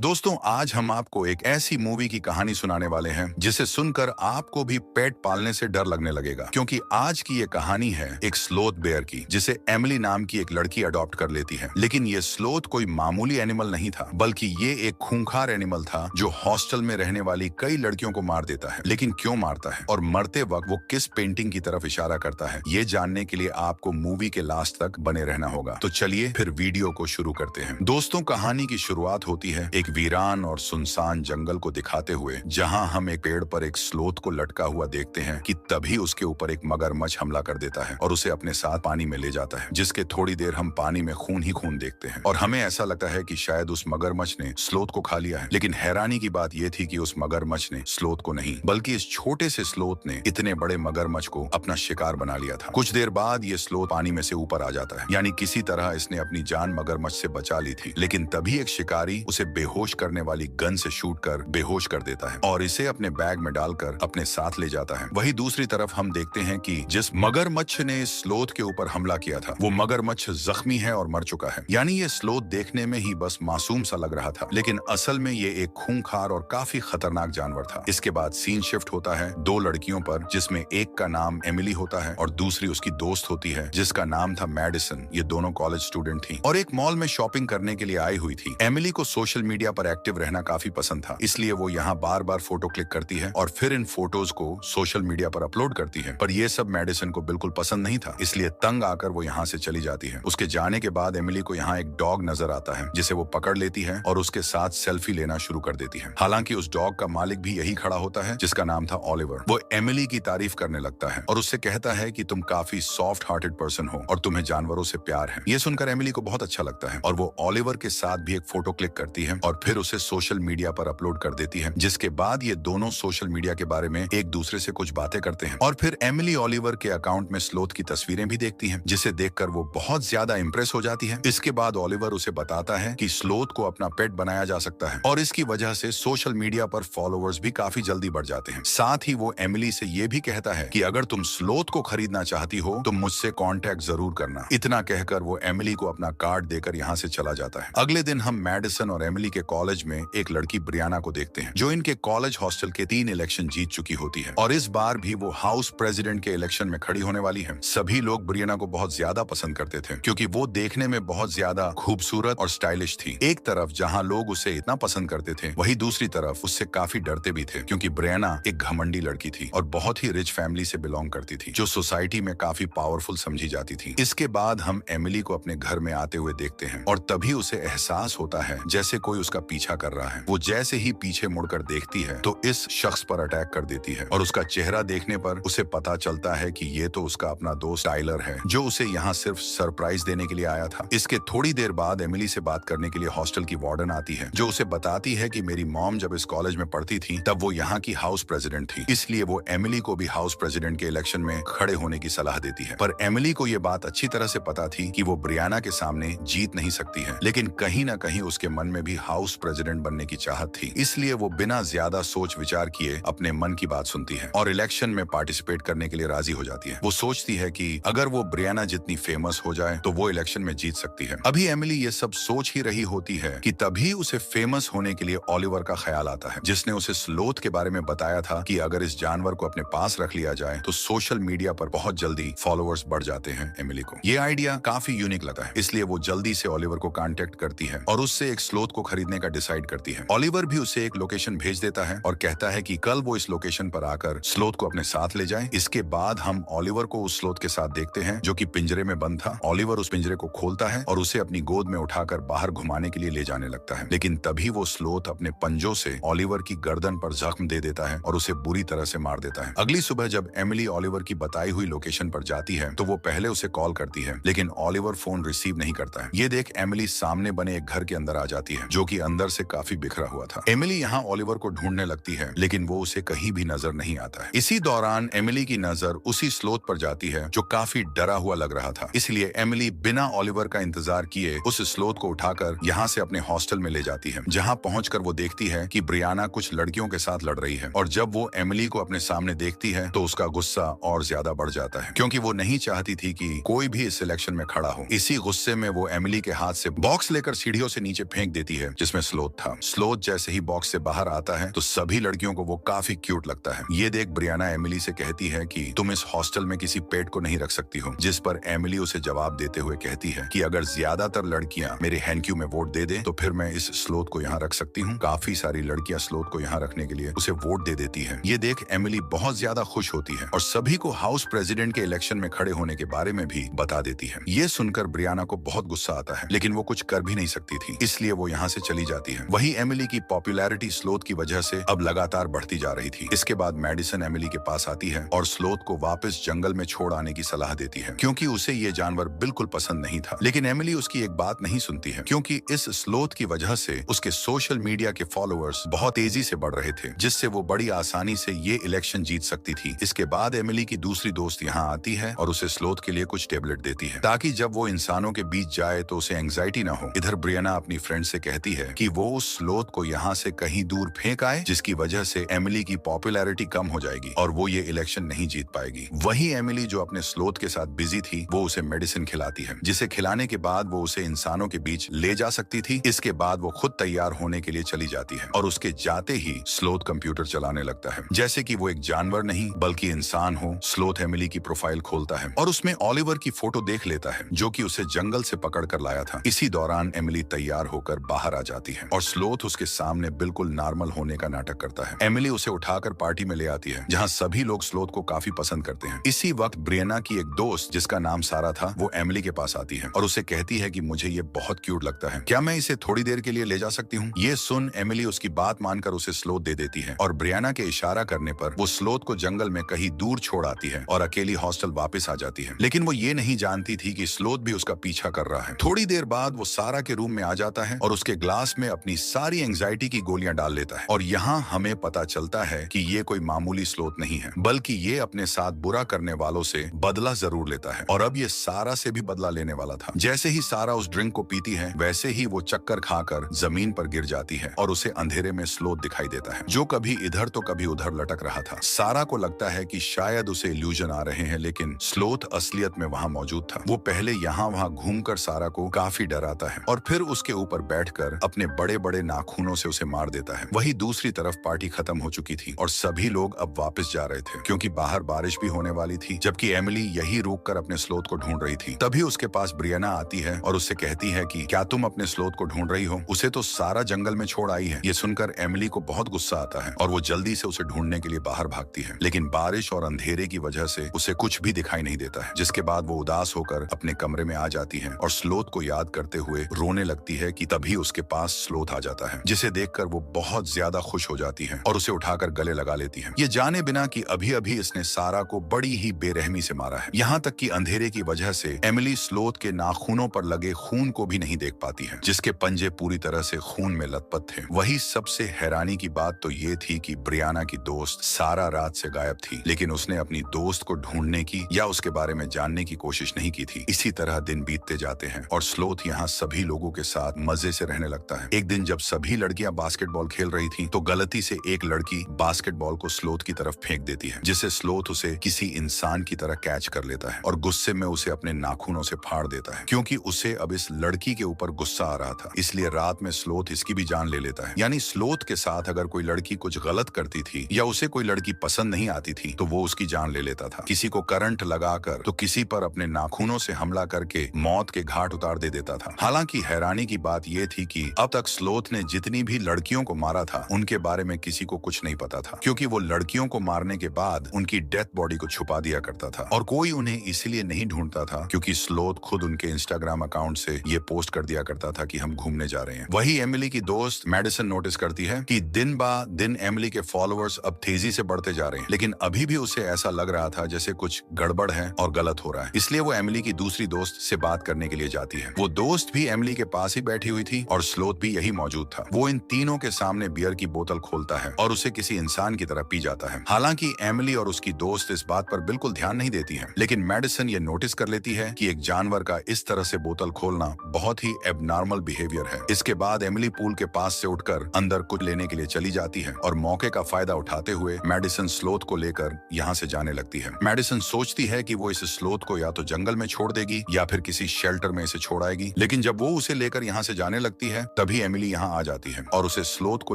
दोस्तों, आज हम आपको एक ऐसी मूवी की कहानी सुनाने वाले हैं जिसे सुनकर आपको भी पेट पालने से डर लगने लगेगा, क्योंकि आज की ये कहानी है एक स्लोथ बेयर की, जिसे एमिली नाम की एक लड़की अडॉप्ट कर लेती है। लेकिन ये स्लोथ कोई मामूली एनिमल नहीं था, बल्कि ये एक खूंखार एनिमल था जो हॉस्टल में रहने वाली कई लड़कियों को मार देता है। लेकिन क्यों मारता है और मरते वक्त वो किस पेंटिंग की तरफ इशारा करता है, ये जानने के लिए आपको मूवी के लास्ट तक बने रहना होगा। तो चलिए फिर वीडियो को शुरू करते हैं। दोस्तों, कहानी की शुरुआत होती है एक वीरान और सुनसान जंगल को दिखाते हुए, जहां हम एक पेड़ पर एक स्लोथ को लटका हुआ देखते हैं कि तभी उसके ऊपर एक मगरमच्छ हमला कर देता है और उसे अपने साथ पानी में ले जाता है, जिसके थोड़ी देर हम पानी में खून ही खून देखते हैं और हमें ऐसा लगता है कि शायद उस मगरमच्छ ने स्लोथ को खा लिया है। लेकिन हैरानी की बात यह थी कि उस मगरमच्छ ने स्लोथ को नहीं, बल्कि इस छोटे से स्लोथ ने इतने बड़े मगरमच्छ को अपना शिकार बना लिया था। कुछ देर बाद ये स्लोथ पानी में से ऊपर आ जाता है, यानी किसी तरह इसने अपनी जान मगरमच्छ से बचा ली थी। लेकिन तभी एक शिकारी उसे बेहोश करने वाली गन से शूट कर बेहोश कर देता है और इसे अपने बैग में डालकर अपने साथ ले जाता है। वहीं दूसरी तरफ हम देखते हैं कि जिस मगरमच्छ ने स्लोथ के ऊपर हमला किया था, वो मगरमच्छ जख्मी है और मर चुका है। यानी ये स्लोथ देखने में ही बस मासूम सा लग रहा था, लेकिन असल में ये एक खूंखार और काफी खतरनाक जानवर था। इसके बाद सीन शिफ्ट होता है दो लड़कियों पर, जिसमें एक का नाम एमिली होता है और दूसरी उसकी दोस्त होती है जिसका नाम था मैडिसन। ये दोनों कॉलेज स्टूडेंट थी और एक मॉल में शॉपिंग करने के लिए आई हुई थी। एमिली को सोशल मीडिया पर एक्टिव रहना काफी पसंद था, इसलिए वो यहाँ बार बार फोटो क्लिक करती है और फिर इन फोटोज को सोशल मीडिया पर अपलोड करती है। पर ये सब मैडिसन को बिल्कुल पसंद नहीं था, इसलिए तंग आकर वो यहाँ से चली जाती है। उसके जाने के बाद एमिली को यहाँ एक डॉग नजर आता है, जिसे वो पकड़ लेती है और उसके साथ सेल्फी लेना शुरू कर देती है। हालांकि उस डॉग का मालिक भी यही खड़ा होता है, जिसका नाम था ओलिवर। वो एमिली की तारीफ करने लगता है और उससे कहता है कि तुम काफी सॉफ्ट हार्टेड पर्सन हो और तुम्हें जानवरों से प्यार है। ये सुनकर एमिली को बहुत अच्छा लगता है और वो ओलिवर के साथ भी एक फोटो क्लिक करती है और फिर उसे सोशल मीडिया पर अपलोड कर देती है, जिसके बाद ये दोनों सोशल मीडिया के बारे में एक दूसरे से कुछ बातें करते हैं। और फिर एमिली ओलिवर के अकाउंट में स्लोथ की तस्वीरें भी देखती है, जिसे देखकर वो बहुत ज्यादा इंप्रेस हो जाती है। इसके बाद ओलिवर उसे बताता है कि स्लोथ को अपना पेट बनाया जा सकता है और इसकी वजह से सोशल मीडिया पर फॉलोअर्स भी काफी जल्दी बढ़ जाते हैं। साथ ही वो एमिली से ये भी कहता है कि अगर तुम स्लोथ को खरीदना चाहती हो तो मुझसे कांटेक्ट जरूर करना। इतना कहकर वो एमिली को अपना कार्ड देकर यहाँ से चला जाता है। अगले दिन हम मैडिसन और एमिली के कॉलेज में एक लड़की ब्रियाना को देखते हैं, जो इनके कॉलेज हॉस्टल के 3 इलेक्शन जीत चुकी होती है और इस बार भी वो हाउस प्रेसिडेंट के इलेक्शन में खड़ी होने वाली है। सभी लोग ब्रियाना को बहुत ज्यादा पसंद करते थे, क्योंकि वो देखने में बहुत ज्यादा खूबसूरत और स्टाइलिश थी। एक तरफ जहाँ लोग उसे इतना पसंद करते थे, वही दूसरी तरफ उससे काफी डरते भी थे, क्योंकि ब्रियाना एक घमंडी लड़की थी और बहुत ही रिच फैमिली से बिलोंग करती थी, जो सोसाइटी में काफी पावरफुल समझी जाती थी। इसके बाद हम एमिली को अपने घर में आते हुए देखते हैं और तभी उसे एहसास होता है जैसे कोई उसका पीछा कर रहा है। वो जैसे ही पीछे मुड़कर देखती है तो इस शख्स पर अटैक कर देती है और उसका चेहरा देखने पर उसे पता चलता है कि ये तो उसका अपना दोस्त टाइलर है, जो उसे यहाँ सिर्फ सरप्राइज देने के लिए आया था। इसके थोड़ी देर बाद एमिली से बात करने के लिए हॉस्टल की वार्डन आती है, जो उसे बताती है कि मेरी मॉम जब इस कॉलेज में पढ़ती थी तब वो यहाँ की हाउस प्रेसिडेंट थी, इसलिए वो एमिली को भी हाउस प्रेसिडेंट के इलेक्शन में खड़े होने की सलाह देती है। पर एमिली को ये बात अच्छी तरह से पता थी कि वो ब्रियाना के सामने जीत नहीं सकती है, लेकिन कहीं ना कहीं उसके मन में भी हाउस प्रेसिडेंट बनने की चाहत थी, इसलिए वो बिना ज्यादा सोच विचार किए अपने मन की बात सुनती है और इलेक्शन में पार्टिसिपेट करने के लिए राजी हो जाती है। वो सोचती है कि अगर वो ब्रियाना जितनी फेमस हो जाए तो वो इलेक्शन में जीत सकती है। अभी एमिली ये सब सोच ही रही होती है कि तभी उसे फेमस होने के लिए ओलिवर का ख्याल आता है, जिसने उसे स्लोथ के बारे में बताया था कि अगर इस जानवर को अपने पास रख लिया जाए तो सोशल मीडिया पर बहुत जल्दी फॉलोअर्स बढ़ जाते हैं। एमिली को ये आइडिया काफी यूनिक लगा है, इसलिए वो जल्दी से ओलिवर को कांटेक्ट करती है और उससे एक स्लोथ को खरीदने का डिसाइड करती है। ओलिवर भी उसे एक लोकेशन भेज देता है और कहता है कि कल वो इस लोकेशन पर आकर स्लोथ को अपने साथ ले जाए। इसके बाद हम ओलिवर को उस स्लोथ के साथ देखते हैं, जो कि पिंजरे में बंद था। ओलिवर उस पिंजरे को खोलता है और उसे अपनी गोद में उठाकर बाहर घुमाने के लिए ले जाने लगता है, लेकिन तभी वो स्लोथ अपने पंजों से ओलिवर की गर्दन पर जख्म दे देता है और उसे बुरी तरह से मार देता है। अगली सुबह जब एमिली ओलिवर की बताई हुई लोकेशन पर जाती है तो वो पहले उसे कॉल करती है, लेकिन ओलिवर फोन रिसीव नहीं करता है। ये देख एमिली सामने बने एक घर के अंदर आ जाती है, जो कि अंदर से काफी बिखरा हुआ था। एमिली यहाँ ओलिवर को ढूंढने लगती है, लेकिन वो उसे कहीं भी नजर नहीं आता है। इसी दौरान एमिली की नजर उसी स्लोथ पर जाती है, जो काफी डरा हुआ लग रहा था, इसलिए एमिली बिना ओलिवर का इंतजार किए उस स्लोथ को उठाकर यहाँ से अपने हॉस्टल में ले जाती है, जहाँ पहुंचकर वो देखती है कि ब्रियाना कुछ लड़कियों के साथ लड़ रही है। और जब वो एमिली को अपने सामने देखती है तो उसका गुस्सा और ज्यादा बढ़ जाता है, क्योंकि वो नहीं चाहती थी कि कोई भी इस इलेक्शन में खड़ा हो। इसी गुस्से में वो एमिली के हाथ से बॉक्स लेकर सीढ़ियों से नीचे फेंक देती है, जिस जिसमें स्लोथ था। स्लोथ जैसे ही बॉक्स से बाहर आता है तो सभी लड़कियों को वो काफी क्यूट लगता है। ये देख ब्रियाना एमिली से कहती है कि तुम इस हॉस्टल में किसी पेट को नहीं रख सकती हो, जिस पर एमिली उसे जवाब देते हुए कहती है कि अगर ज्यादातर लड़कियां मेरे हैंक्यू में वोट दे दे तो फिर मैं इस स्लोथ को यहाँ रख सकती हूँ। काफी सारी लड़कियां स्लोथ को यहाँ रखने के लिए उसे वोट दे देती है। ये देख एमिली बहुत ज्यादा खुश होती है और सभी को हाउस प्रेसिडेंट के इलेक्शन में खड़े होने के बारे में भी बता देती है। ये सुनकर ब्रियाना को बहुत गुस्सा आता है, लेकिन वो कुछ कर भी नहीं सकती थी, इसलिए वो यहाँ से चली जाती है। वही एमिली की पॉपुलैरिटी स्लोथ की वजह से अब लगातार बढ़ती जा रही थी। इसके बाद मेडिसन एमिली के पास आती है और स्लोथ को वापस जंगल में छोड़ आने की सलाह देती है, क्योंकि उसे ये जानवर बिल्कुल पसंद नहीं था। लेकिन एमिली उसकी एक बात नहीं सुनती है, क्योंकि इस स्लोथ की वजह से उसके सोशल मीडिया के फॉलोअर्स बहुत तेजी से बढ़ रहे थे, जिससे वो बड़ी आसानी से ये इलेक्शन जीत सकती थी। इसके बाद एमिली की दूसरी दोस्त यहाँ आती है और उसे स्लोथ के लिए कुछ टेबलेट देती है, ताकि जब वो इंसानों के बीच जाए तो उसे एंग्जाइटी ना हो। इधर ब्रियाना अपनी फ्रेंड से कहती है कि वो उस स्लोथ को यहाँ से कहीं दूर फेंक आए, जिसकी वजह से एमिली की पॉपुलैरिटी कम हो जाएगी और वो ये इलेक्शन नहीं जीत पाएगी। वही एमिली जो अपने स्लोथ के साथ बिजी थी, वो उसे मेडिसिन खिलाती है, जिसे खिलाने के बाद वो उसे इंसानों के बीच ले जा सकती थी। इसके बाद वो खुद तैयार होने के लिए चली जाती है और उसके जाते ही स्लोथ कंप्यूटर चलाने लगता है, जैसे कि वो एक जानवर नहीं बल्कि इंसान हो। स्लोथ एमिली की प्रोफाइल खोलता है और उसमें ओलिवर की फोटो देख लेता है, जो कि उसे जंगल से पकड़ कर लाया था। इसी दौरान एमिली तैयार होकर बाहर आ जाती है और स्लोथ उसके सामने बिल्कुल नॉर्मल होने का नाटक करता है। एमिली उसे उठाकर पार्टी में ले आती है, जहाँ सभी लोग स्लोथ को काफी पसंद करते हैं। इसी वक्त ब्रियाना की एक दोस्त जिसका नाम सारा था, वो एमिली के पास आती है और उसे कहती है कि मुझे ये बहुत क्यूट लगता है, क्या मैं इसे थोड़ी देर के लिए ले जा सकती हूँ? ये सुन एमिली उसकी बात मानकर उसे स्लोथ दे देती है और ब्रियाना के इशारा करने पर वो स्लोथ को जंगल में कहीं दूर छोड़ आती है और अकेली हॉस्टल वापस आ जाती है। लेकिन वो ये नहीं जानती थी कि स्लोथ भी उसका पीछा कर रहा है। थोड़ी देर बाद वो सारा के रूम में आ जाता है और उसके ग्लास में अपनी सारी एंग्जाइटी की गोलियां डाल लेता है और यहाँ हमें पता चलता है कि ये कोई मामूली स्लोथ नहीं है, बल्कि ये अपने साथ बुरा करने वालों से बदला जरूर लेता है और अब ये सारा से भी बदला लेने वाला था। जैसे ही सारा उस ड्रिंक को पीती है, वैसे ही वो चक्कर खाकर जमीन पर गिर जाती है और उसे अंधेरे में स्लोथ दिखाई देता है, जो कभी इधर तो कभी उधर लटक रहा था। सारा को लगता है कि शायद उसे इल्यूजन आ रहे हैं, लेकिन स्लोथ असलियत में वहाँ मौजूद था। वो पहले यहाँ वहाँ घूमकर सारा को काफी डराता है और फिर उसके ऊपर बैठकर अपने बड़े बड़े नाखूनों से उसे मार देता है। वही दूसरी तरफ पार्टी खत्म हो चुकी थी और सभी लोग अब वापस जा रहे थे, क्योंकि बाहर बारिश भी होने वाली थी। जबकि एमिली यही रुककर अपने स्लोथ को ढूंढ रही थी। तभी उसके पास ब्रियाना आती है और उससे कहती है कि क्या तुम अपने स्लोथ को ढूंढ रही हो? उसे तो सारा जंगल में छोड़ आई है। ये सुनकर एमिली को बहुत गुस्सा आता है और वो जल्दी से उसे ढूंढने के लिए बाहर भागती है, लेकिन बारिश और अंधेरे की वजह से उसे कुछ भी दिखाई नहीं देता है। जिसके बाद वो उदास होकर अपने कमरे में आ जाती है और स्लोथ को याद करते हुए रोने लगती है कि तभी उसके पास स्लोथ आ जाता है, जिसे देखकर वो बहुत ज्यादा खुश हो जाती है और उसे उठाकर गले लगा लेती है, ये जाने बिना कि अभी अभी इसने सारा को बड़ी ही बेरहमी से मारा है। यहाँ तक कि अंधेरे की वजह से एमिली स्लोथ के नाखूनों पर लगे खून को भी नहीं देख पाती है, जिसके पंजे पूरी तरह से खून में लथपथ थे। वही सबसे हैरानी की बात तो ये थी कि ब्रियाना की दोस्त सारा रात से गायब थी, लेकिन उसने अपनी दोस्त को ढूंढने की या उसके बारे में जानने की कोशिश नहीं की थी। इसी तरह दिन बीतते जाते हैं और स्लोथ यहाँ सभी लोगों के साथ मजे से रहने लगता है। एक दिन जब सभी लड़कियां बास्केटबॉल खेल रही थी, तो गलती से एक लड़की बास्केटबॉल को स्लोथ की तरफ फेंक देती है, जिससे स्लोथ उसे किसी इंसान की तरह कैच कर लेता है और गुस्से में उसे अपने नाखूनों से फाड़ देता है। क्योंकि उसे अब इस लड़की के ऊपर गुस्सा आ रहा था, इसलिए रात में स्लोथ इसकी भी जान ले लेता है। यानी स्लोथ के साथ अगर कोई लड़की कुछ गलत करती थी या उसे कोई लड़की पसंद नहीं आती थी, तो वो उसकी जान ले लेता था। किसी को करंट लगाकर तो किसी पर अपने नाखूनों से हमला करके मौत के घाट उतार दे देता था। हालांकि हैरानी की बात यह थी कि अब तक स्लोथ ने जितनी भी लड़कियों को मारा था, उनके बारे में किसी को कुछ नहीं पता था, क्योंकि वो लड़कियों को मारने के बाद उनकी डेथ बॉडी को छुपा दिया करता था और कोई उन्हें इसलिए नहीं ढूंढता था क्योंकि स्लोथ खुद उनके इंस्टाग्राम अकाउंट से ये पोस्ट कर दिया करता था कि हम घूमने जा रहे हैं। वही एमिली की दोस्त मेडिसन नोटिस करती है कि दिन बा दिन एमिली के फॉलोअर्स अब तेजी से बढ़ते जा रहे हैं, लेकिन अभी भी उसे ऐसा लग रहा था जैसे कुछ गड़बड़ है और गलत हो रहा है। इसलिए वो एमिली की दूसरी दोस्त से बात करने के लिए जाती है। वो दोस्त भी एमिली के पास ही बैठी हुई थी और स्लोथ भी यही मौजूद था। वो इन तीनों के सामने बियर की बोतल खोलता है और उसे किसी इंसान की तरह पी जाता है। हालांकि एमिली और उसकी दोस्त इस बात पर बिल्कुल ध्यान नहीं देती है, लेकिन मेडिसन ये नोटिस कर लेती है कि एक जानवर का इस तरह से बोतल खोलना बहुत ही एबनॉर्मल बिहेवियर है। इसके बाद एमिली पूल के पास से उठकर अंदर कुछ लेने के लिए चली जाती है और मौके का फायदा उठाते हुए मेडिसन स्लोथ को लेकर यहाँ से जाने लगती है। मेडिसन सोचती है कि वो इस स्लोथ को या तो जंगल में छोड़ देगी या फिर किसी शेल्टर में इसे छोड़ आएगी, लेकिन जब वो उसे लेकर यहाँ से जाने लगती है तभी एमिली यहाँ आ जाती है और उसे स्लोथ को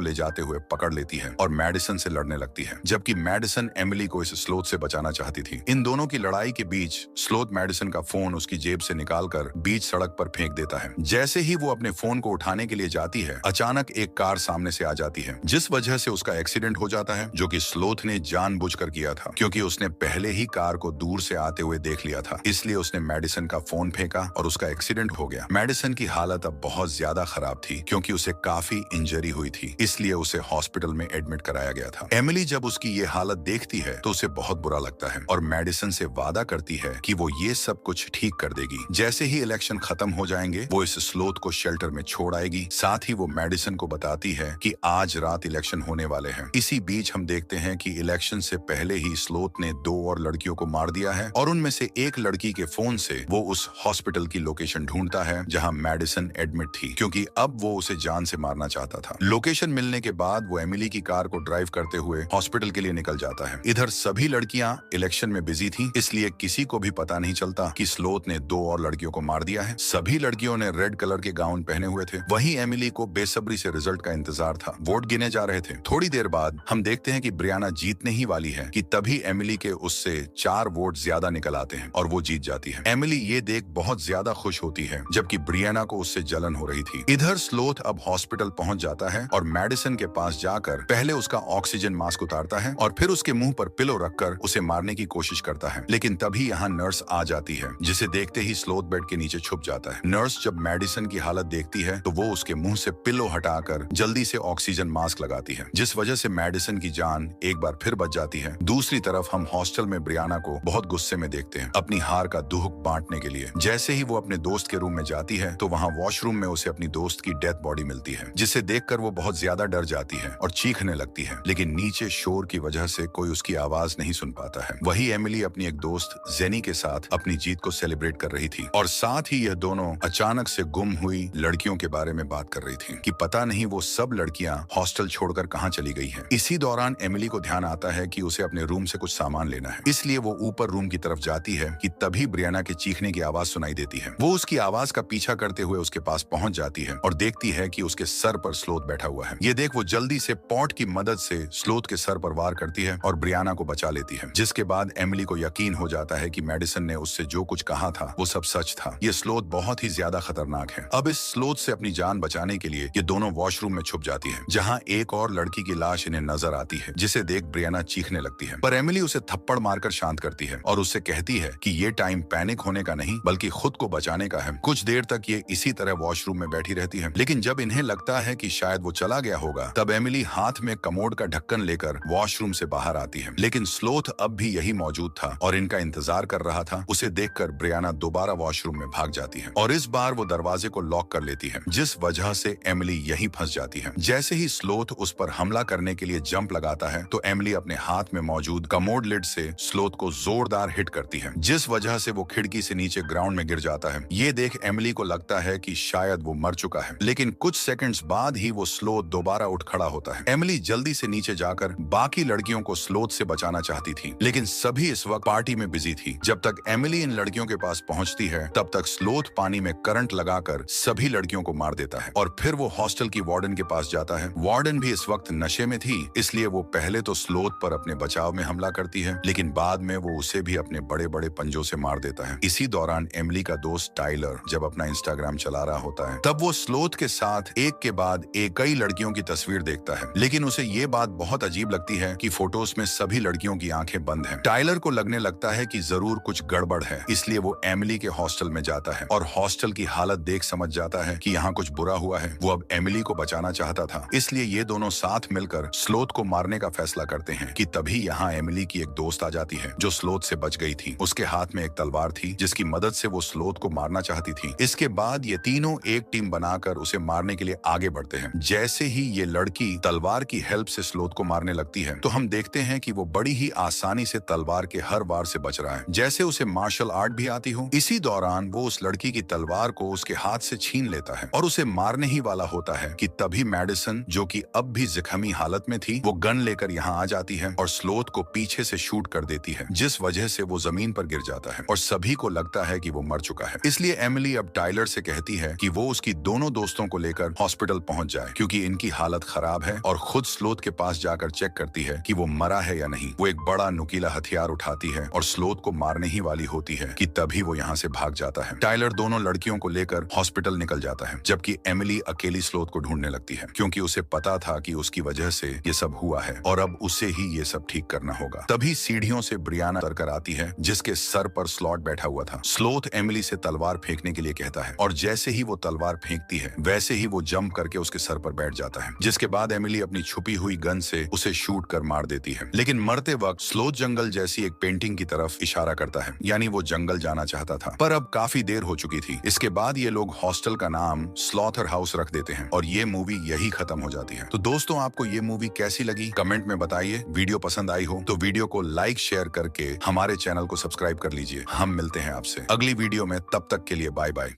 ले जाते हुए पकड़ लेती है और मैडिसन से लड़ने लगती है, जबकि मैडिसन एमिली को इस स्लोथ से बचाना चाहती थी। इन दोनों की लड़ाई के बीच स्लोथ मैडिसन का फोन उसकी जेब से निकालकर बीच सड़क पर फेंक देता है। जैसे ही वो अपने फोन को उठाने के लिए जाती है, अचानक एक कार सामने से आ जाती है, जिस वजह से उसका एक्सीडेंट हो जाता है, जो कि स्लोथ ने जानबूझकर किया था, क्योंकि उसने पहले ही कार को दूर से आते हुए देख लिया था। इसलिए उसने मैडिसन का फोन फेंका और उसका एक्सीडेंट हो गया। मैडिसन की हालत अब बहुत ज्यादा खराब थी, क्योंकि उसे काफी इंजरी हुई थी, इसलिए उसे हॉस्पिटल में एडमिट कराया गया था। एमिली जब उसकी ये हालत देखती है तो उसे बहुत बुरा लगता है और मैडिसन से वादा करती है कि वो ये सब कुछ ठीक कर देगी। जैसे ही इलेक्शन खत्म हो जाएंगे, वो इस स्लोथ को शेल्टर में छोड़ आएगी। साथ ही वो मैडिसन को बताती है कि आज रात इलेक्शन होने वाले हैं। इसी बीच हम देखते हैं कि इलेक्शन से पहले ही स्लोथ ने 2 और लड़कियों को मार दिया है और उनमें से एक लड़की के फोन से वो उस हॉस्पिटल की लोकेशन ढूंढता है जहां मैडिसन एडमिट थी, क्योंकि अब वो उसे जान से मारना चाहता था। लोकेशन मिलने के बाद वो एमिली की कार को ड्राइव करते हुए हॉस्पिटल के लिए निकल जाता है। इधर सभी लड़कियां इलेक्शन में बिजी थी, इसलिए किसी को भी पता नहीं चलता कि स्लोथ ने 2 और लड़कियों को मार दिया है। सभी लड़कियों ने रेड कलर के गाउन पहने हुए थे। वहीं एमिली को बेसब्री से रिजल्ट का इंतजार था। वोट गिने जा रहे थे। थोड़ी देर बाद हम देखते हैं कि ब्रियाना जीतने ही वाली है कि तभी एमिली के उससे 4 वोट ज्यादा निकल आते हैं और वो जीत जाती है। एमिली ये देख बहुत ज्यादा खुश होती है, जबकि ब्रियाना को उससे जलन हो रही थी। इधर स्लोथ अब हॉस्पिटल पहुंच जाता है और मैडिसन के पास जाकर पहले उसका ऑक्सीजन मास्क उतारता है और फिर उसके मुंह पर पिलो रखकर उसे मारने की कोशिश करता है। लेकिन तभी यहाँ नर्स आ जाती है, जिसे देखते ही स्लोथ बेड के नीचे छुप जाता है। नर्स जब मैडिसन की हालत देखती है तो वो उसके मुंह से पिलो हटाकर जल्दी से ऑक्सीजन मास्क लगाती है, जिस वजह से मैडिसन की जान एक बार फिर बच जाती है। दूसरी तरफ हम हॉस्टल में ब्रियाना को बहुत गुस्से में देखते हैं, अपनी हार का दुख बांटने के लिए। जैसे ही वो अपने दोस्त के रूम में जाती है तो वहाँ वॉशरूम में उसे अपनी दोस्त की डेथ बॉडी मिलती है, जिसे देखकर वो बहुत ज्यादा डर जाती है और चीखने लगती है, लेकिन नीचे शोर की वजह से कोई उसकी आवाज नहीं सुन पाता है। वही एमिली अपनी एक दोस्त जेनी के साथ अपनी जीत को सेलिब्रेट कर रही थी और साथ ही यह दोनों अचानक से गुम हुई लड़कियों के बारे में बात कर रही थी कि पता नहीं वो सब लड़कियां हॉस्टल छोड़कर कहां चली गई हैं। इसी दौरान एमिली को ध्यान आता है कि उसे अपने रूम से कुछ सामान लेना है, इसलिए वो ऊपर रूम की तरफ जाती है कि तभी ब्रियाना के चीखने की आवाज सुनाई देती है। वो उसकी आवाज का पीछा करते हुए उसके पास पहुंच जाती है और देखती है कि उसके सर पर स्लोथ बैठा हुआ है। ये देख वो जल्दी से पॉट की मदद से स्लोथ के सर पर वार करती है और ब्रियाना को बचा लेती है, जिसके बाद एमिली को यकीन हो जाता है कि मैडिसन ने उससे जो कुछ कहा था वो सब सच था। ये स्लोथ बहुत ही ज्यादा खतरनाक है। अब इस स्लोथ से अपनी जान बचाने के लिए ये दोनों वॉशरूम में छुप जाती है, जहां एक और लड़की की लाश इन्हें नजर आती है, जिसे देख ब्रियाना चीखने लगती है। पर एमिली उसे थप्पड़ मारकर शांत करती है और उससे कहती है कि ये टाइम पैनिक होने का नहीं बल्कि खुद को बचाने का है। कुछ देर तक ये इसी तरह वॉशरूम में बैठी रहती है, लेकिन जब इन्हें लगता है कि शायद वो चला गया होगा, तब एमिली हाथ में कमोड का ढक्कन लेकर वॉशरूम से बाहर आती है। लेकिन स्लोथ अब भी यही मौजूद था और इनका इंतजार कर रहा था। उसे देखकर ब्रियाना दोबारा वॉशरूम में भाग जाती है और इस बार वो दरवाजे को लॉक कर लेती है, जिस वजह से एमिली यहीं फंस जाती है। जैसे ही स्लोथ उस पर हमला करने के लिए जंप लगाता है तो एमिली अपने हाथ में मौजूद कमोड लिड से स्लोथ को जोरदार हिट करती है, जिस वजह से वो खिड़की से नीचे ग्राउंड में गिर जाता है। ये देख एमिली को लगता है कि शायद वो मर चुका है, लेकिन कुछ सेकंड्स बाद ही वो स्लोथ दोबारा उठ खड़ा होता है। एमिली जल्दी से नीचे जाकर बाकी लड़कियों को स्लोथ से बचाना चाहती थी, लेकिन सभी इस वक्त पार्टी में बिजी थी। जब तक एमिली इन लड़कियों के पास पहुंचती है तब तक स्लोथ पानी में करंट लगाकर सभी लड़कियों को मार देता है और फिर वो हॉस्टल की वार्डन के पास जाता है। वार्डन भी इस वक्त नशे में थी, इसलिए वो पहले तो स्लोथ पर अपने बचाव में हमला करती है, लेकिन बाद में वो उसे भी अपने बड़े बड़े पंजों से मार देता है। इसी दौरान एमिली का दोस्त टाइलर जब अपना इंस्टाग्राम चला रहा होता है, तब वो स्लोथ के साथ एक के बाद एक कई लड़कियों की तस्वीर देखता है, लेकिन उसे ये बात बहुत अजीब लगती है कि फोटोज में सभी लड़कियों की आंखें बंद हैं। टाइलर को लगने लगता है कि जरूर कुछ गड़बड़ है, इसलिए वो एमिली के हॉस्टल में जाता है और हॉस्टल की हालत देख समझ जाता है कि यहाँ कुछ बुरा हुआ है। वो अब एमिली को बचाना चाहता था, इसलिए ये दोनों साथ मिलकर स्लोथ को मारने का फैसला करते हैं कि तभी यहाँ एमिली की एक दोस्त आ जाती है जो स्लोथ से बच गई थी। उसके हाथ में एक तलवार थी जिसकी मदद से वो स्लोथ को मारना चाहती थी। इसके बाद ये तीनों एक टीम बनाकर उसे मारने के लिए आगे बढ़ते हैं। जैसे ही ये लड़की तलवार की हेल्प से स्लोथ को मारने लगती है तो हम देखते हैं कि वो बड़ी ही आसानी से तलवार के हर वार से बच रहा है, जैसे उसे मार्शल आर्ट भी आती हो। इसी दौरान वो उस लड़की की तलवार को उसके हाथ से छीन लेता है और उसे मारने ही वाला होता है कि तभी मैडिसन, जो कि अब भी जख्मी हालत में थी, वो गन लेकर यहाँ आ जाती है और स्लोथ को पीछे से शूट कर देती है, जिस वजह से वो जमीन पर गिर जाता है और सभी को लगता है कि वो मर चुका है। इसलिए एमिली अब टाइलर से कहती है कि वो उसकी दोनों दोस्तों को लेकर हॉस्पिटल पहुंच जाए क्योंकि इनकी हालत खराब है और खुद स्लोथ के पास जाकर चेक करती है कि वो मरा है या नहीं। वो एक बड़ा नुकीला हथियार उठाती है और स्लोथ को मारने ही वाली होती है कि तभी वो यहाँ से भाग जाता है। टाइलर दोनों लड़कियों को लेकर हॉस्पिटल निकल जाता है जबकि एमिली अकेली स्लोथ को ढूंढने लगती है क्योंकि उसे पता था कि उसकी वजह से ये सब हुआ है और अब उसे ही ये सब ठीक करना होगा। तभी सीढ़ियों से ब्रियाना उतरकर आती है जिसके सर पर स्लॉट बैठा हुआ था। स्लोथ एमिली से तलवार फेंकने के लिए कहता है और जैसे ही वो तलवार फेंकती है वैसे ही वो जंप करके उसके सर पर बैठ जाता है, जिसके बाद एमिली अपनी छुपी हुई गन से उसे शूट कर मार देती है। लेकिन मरते वक्त स्लोथ जंगल जैसी एक पेंटिंग की तरफ इशारा करता है, यानी वो जंगल जाना चाहता था पर अब काफी देर हो चुकी थी। इसके बाद ये लोग हॉस्टल का नाम स्लॉथर हाउस रख देते हैं और ये मूवी यही खत्म हो जाती है। तो दोस्तों, आपको ये मूवी कैसी लगी कमेंट में बताइए। वीडियो पसंद आई हो तो वीडियो को लाइक शेयर करके हमारे चैनल को सब्सक्राइब कर लीजिए। हम मिलते हैं आपसे अगली वीडियो में, तब तक के लिए बाय बाय।